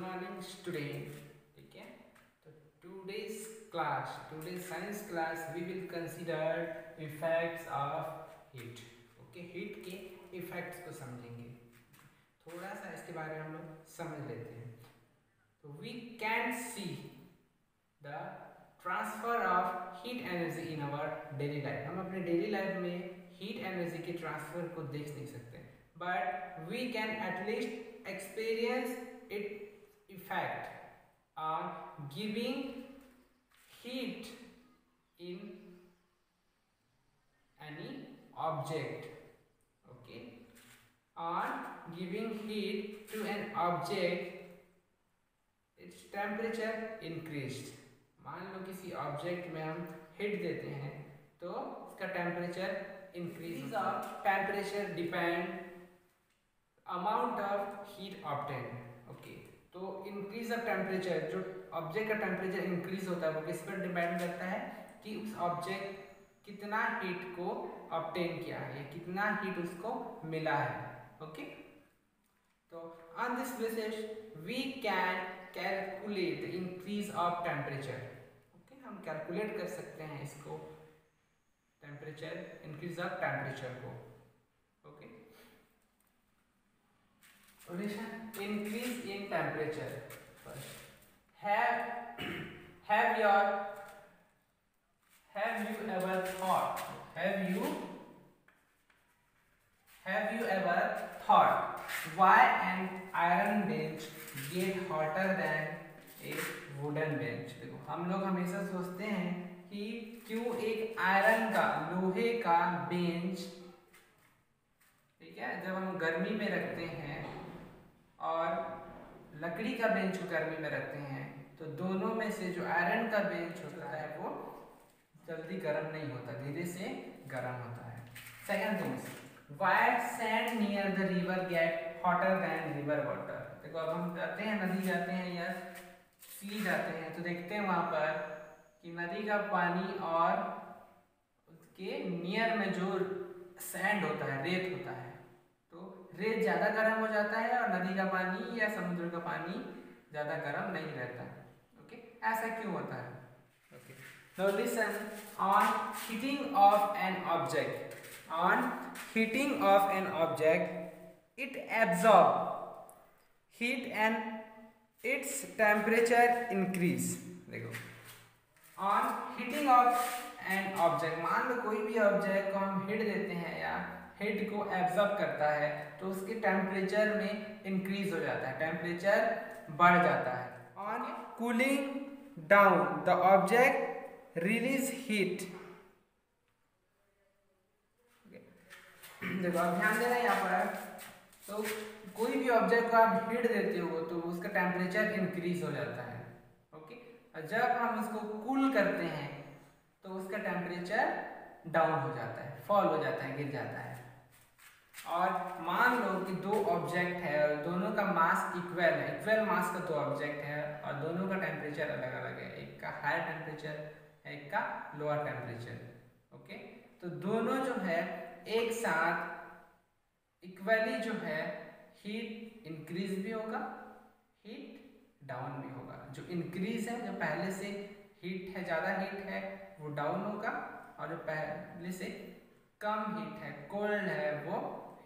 Morning student. ठीक है, तो today's science class we will consider effects of heat. Okay, heat के effects को समझेंगे, थोड़ा सा इसके बारे में हम लोग समझ लेते हैं। तो we can see the transfer of heat energy in our daily life. हम अपने डेली लाइफ में हीट एनर्जी के ट्रांसफर को देख नहीं सकते, but we can at least experience its effect on giving heat in any object. Okay, on giving heat to an object, its temperature increased. मान लो किसी ऑब्जेक्ट में हम हीट देते हैं तो इसका temperature increase of temperature depend amount of heat obtained. Okay, तो increase of temperature, जो ऑब्जेक्ट का टेम्परेचर इंक्रीज होता है वो किस पर डिपेंड करता है कि उस ऑब्जेक्ट कितना हीट को ऑब्टेन किया है, कितना हीट उसको मिला है। ओके, तो on this basis we can calculate the increase of temperature. Okay, हम कैलकुलेट कर सकते हैं इसको, टेम्परेचर, इंक्रीज ऑफ टेम्परेचर को। Increase in temperature. First, have you ever thought? Have you ever thought why an iron bench get hotter than a wooden bench? देखो, हम लोग हमेशा सोचते हैं कि क्यों एक आयरन का, लोहे का बेंच, ठीक है, जब हम गर्मी में रखते हैं और लकड़ी का बेंच को गर्मी में रखते हैं तो दोनों में से जो आयरन का बेंच होता है वो जल्दी गर्म नहीं होता, धीरे से गर्म होता है। Second thing, why sand near the river get hotter than river water. देखो, अब हम जाते हैं, नदी जाते हैं या सी जाते हैं तो देखते हैं वहां पर कि नदी का पानी और उसके नियर में जो सैंड होता है, रेत होता है, रेत ज्यादा गर्म हो जाता है और नदी का पानी या समुद्र का पानी ज्यादा गर्म नहीं रहता। ओके, ऐसा क्यों होता है? Okay, now listen, on heating of an object, it absorb heat and its temperature increase. देखो, on heating of an object, मान लो कोई भी ऑब्जेक्ट को हम हीट देते हैं या हीट को एब्जॉर्ब करता है तो उसके टेम्परेचर में इंक्रीज हो जाता है, टेम्परेचर बढ़ जाता है। On cooling down the object release heat. देखो, आप ध्यान देना यहाँ पर, तो कोई भी ऑब्जेक्ट को आप हीट देते हो तो उसका टेम्परेचर इंक्रीज हो जाता है। ओके, और जब हम उसको कूल करते हैं तो उसका टेम्परेचर डाउन हो जाता है, फॉल हो जाता है, गिर जाता है। और मान लो कि दो ऑब्जेक्ट है और दोनों का मास इक्वल है, इक्वल मास का दो ऑब्जेक्ट है और दोनों का टेम्परेचर अलग अलग है, एक का हायर टेम्परेचर है, एक का लोअर टेम्परेचर। ओके, तो दोनों जो है एक साथ इक्वली जो है हीट इंक्रीज भी होगा, हीट डाउन भी होगा। जो इंक्रीज है, जो पहले से हीट है, ज्यादा हीट है, वो डाउन होगा, और जो पहले से कम हीट है, कोल्ड है, वो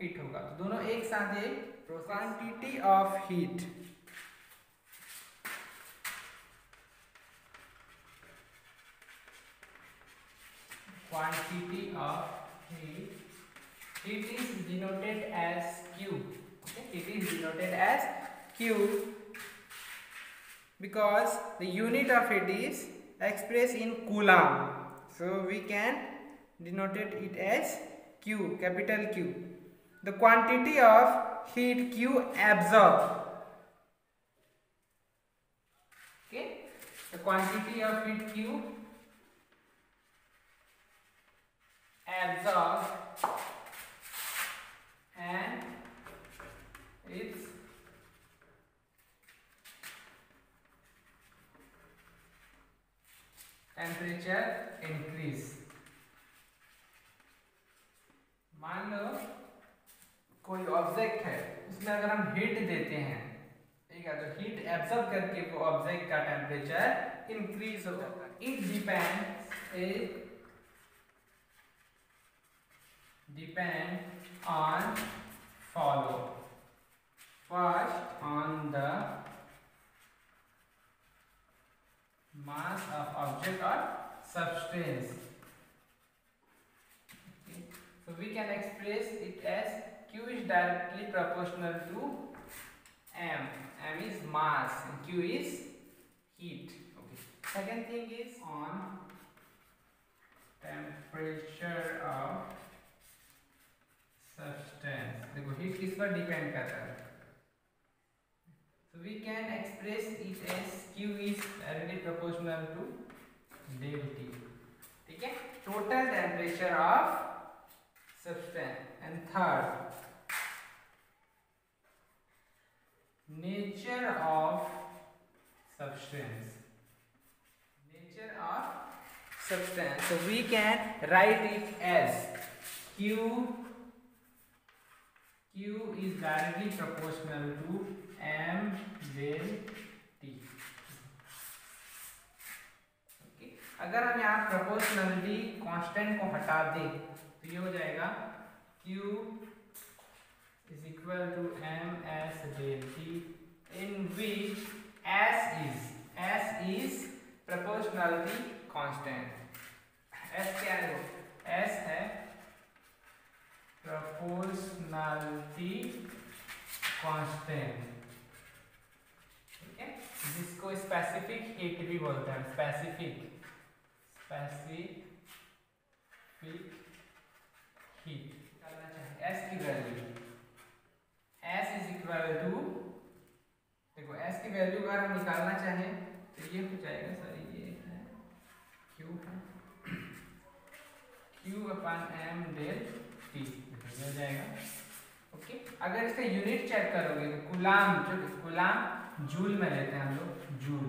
हीट होगा। तो दोनों एक साथ एक quantity of heat, heat is denoted as Q. Okay, it is denoted as Q because the unit of it is expressed in coulomb, so we can denote it as Q, capital Q. The quantity of heat Q absorbed. Okay, the quantity of heat Q absorbed and its temperature increase. मान लो कोई object है, उसमें अगर हम heat देते हैं, एक ठीक है, तो हीट एब्जॉर्ब करके वो ऑब्जेक्ट का टेम्परेचर इंक्रीज हो जाता है। It depend on follow first on the mass of object or substance. Okay. So we can express it as Q is directly proportional to M. M is mass and Q is heat. Okay. Second thing is on temperature of substance. देखो heat किस पर depend करता है? So we can express it as Q is directly proportional to del T. ठीक है, total temperature of substance. And third, nature of substance. Nature of substance. So we can write it as Q is directly proportional to M del T. Okay, अगर हम यहाँ proportionality constant को हटा दें तो ये हो जाएगा Q is equal to MS del T, in which S is proportionality constant. S क्या है? S है proportionality constant, जिसको स्पेसिफिक हीट भी बोलते हैं। स्पेसिफिक हीट करना चाहिए। S की value S is equal to, देखो S की वैल्यू अगर हम निकालना चाहें तो ये हो जाएगा, सॉरी ये है Q है Q अपन M del T हो जाएगा। ओके, अगर इसका यूनिट चेक करोगे तो कूलाम जूल में लेते हैं हम लोग, जूल,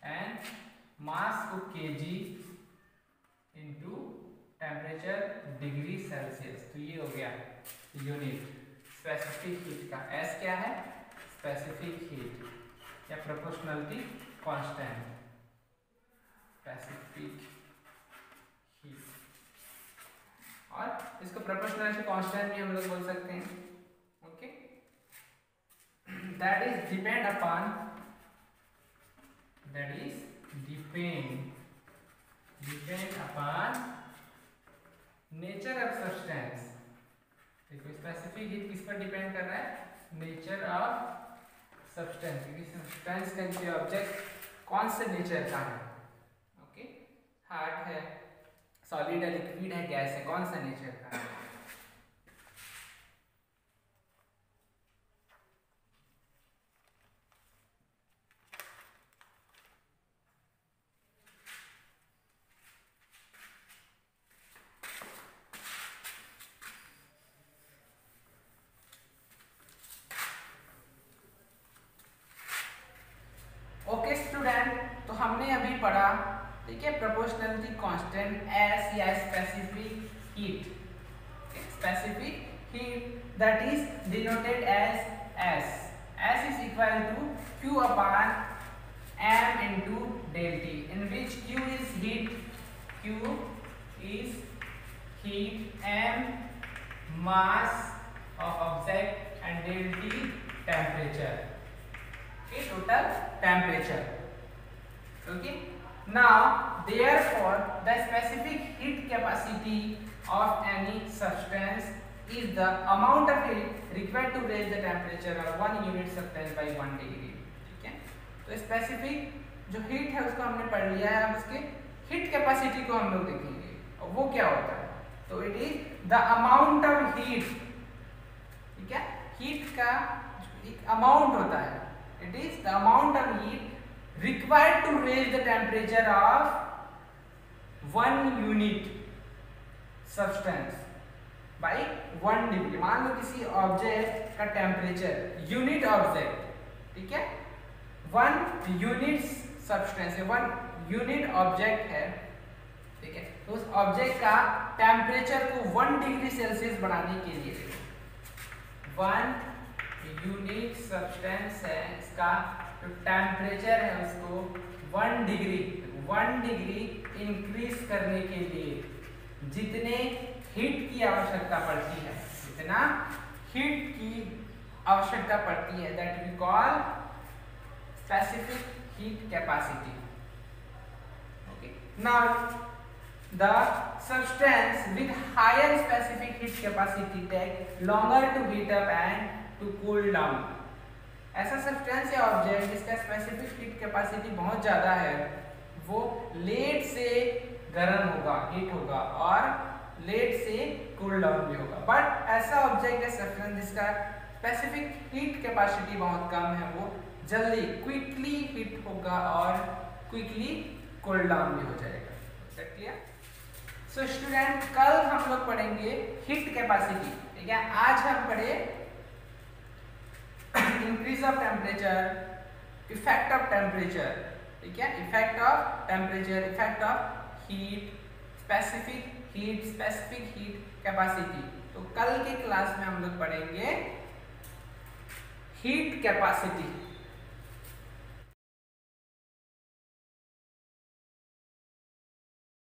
एंड मास को KG into temperature degree Celsius. तो ये हो गया यूनिट स्पेसिफिक हीट का। एस क्या है? स्पेसिफिक हीट या प्रोपोर्शनलिटी कांस्टेंट, स्पेसिफिक हीट। और इसको प्रोपोर्शनलिटी कांस्टेंट भी हम लोग बोल सकते हैं। Okay, that is depend upon nature of substance. देखो स्पेसिफिक हीट किस पर डिपेंड कर रहा है? नेचर ऑफ सब्सटेंस, क्योंकि सब्सटेंस का जो ऑब्जेक्ट कौन से नेचर का है। ओके, हार्ड है, सॉलिड है, लिक्विड है, गैस है, कौन सा नेचर का है। ओके स्टूडेंट, तो हमने अभी पढ़ा, ठीक है, प्रोपोर्शनलिटी कांस्टेंट एस या specific heat. Specific heat that is denoted as S. S is equal to Q upon M into del T, in which Q is heat, M mass of object and del T temperature, total temperature. Okay, now therefore the specific heat capacity of any substance is the amount of heat required to raise the temperature of 1 unit substance by 1 degree. ठीक है, तो specific जो heat है उसको हमने पढ़ लिया है। अब उसके हीट कैपेसिटी को हम लोग देखेंगे और वो क्या होता है। तो it is the amount of heat, ठीक है, हीट का एक अमाउंट होता है। It is the amount of heat required to raise the temperature of 1 unit substance by 1 degree। मान लो किसी ऑब्जेक्ट का टेम्परेचर, यूनिट ऑब्जेक्ट, ठीक है, 1 यूनिट सब्सटेंस है, 1 यूनिट ऑब्जेक्ट है, ठीक है, तो उस ऑब्जेक्ट का टेम्परेचर को 1 डिग्री सेल्सियस बढ़ाने के लिए 1 यूनिक सब्सटेंस है, इसका जो टेम्परेचर है उसको 1 डिग्री इंक्रीज करने के लिए जितने हीट की आवश्यकता पड़ती है, जितना हीट की आवश्यकता पड़ती है, that we call specific heat capacity. Okay. Now the substance with higher specific heat capacity take longer to heat up and to cool down. ऐसा सब्सटेंस या ऑब्जेक्ट जिसका स्पेसिफिक हीट कैपेसिटी बहुत ज़्यादा है वो लेट से गर्म होगा, हीट होगा और लेट से कूल डाउन भी होगा. बट ऐसा ऑब्जेक्ट या सब्सटेंस जिसका स्पेसिफिक हीट कैपेसिटी बहुत कम है वो जल्दी क्विकली हीट होगा और क्विकली कूल डाउन भी हो जाएगा. क्लियर? सो स्टूडेंट, कल हम लोग पढ़ेंगे हीट कैपेसिटी. ठीक है, आज हम पढ़े increase of temperature, effect of temperature. ठीक है, effect of temperature, effect of heat, specific heat capacity. तो कल के क्लास में हम लोग पढ़ेंगे हीट कैपेसिटी.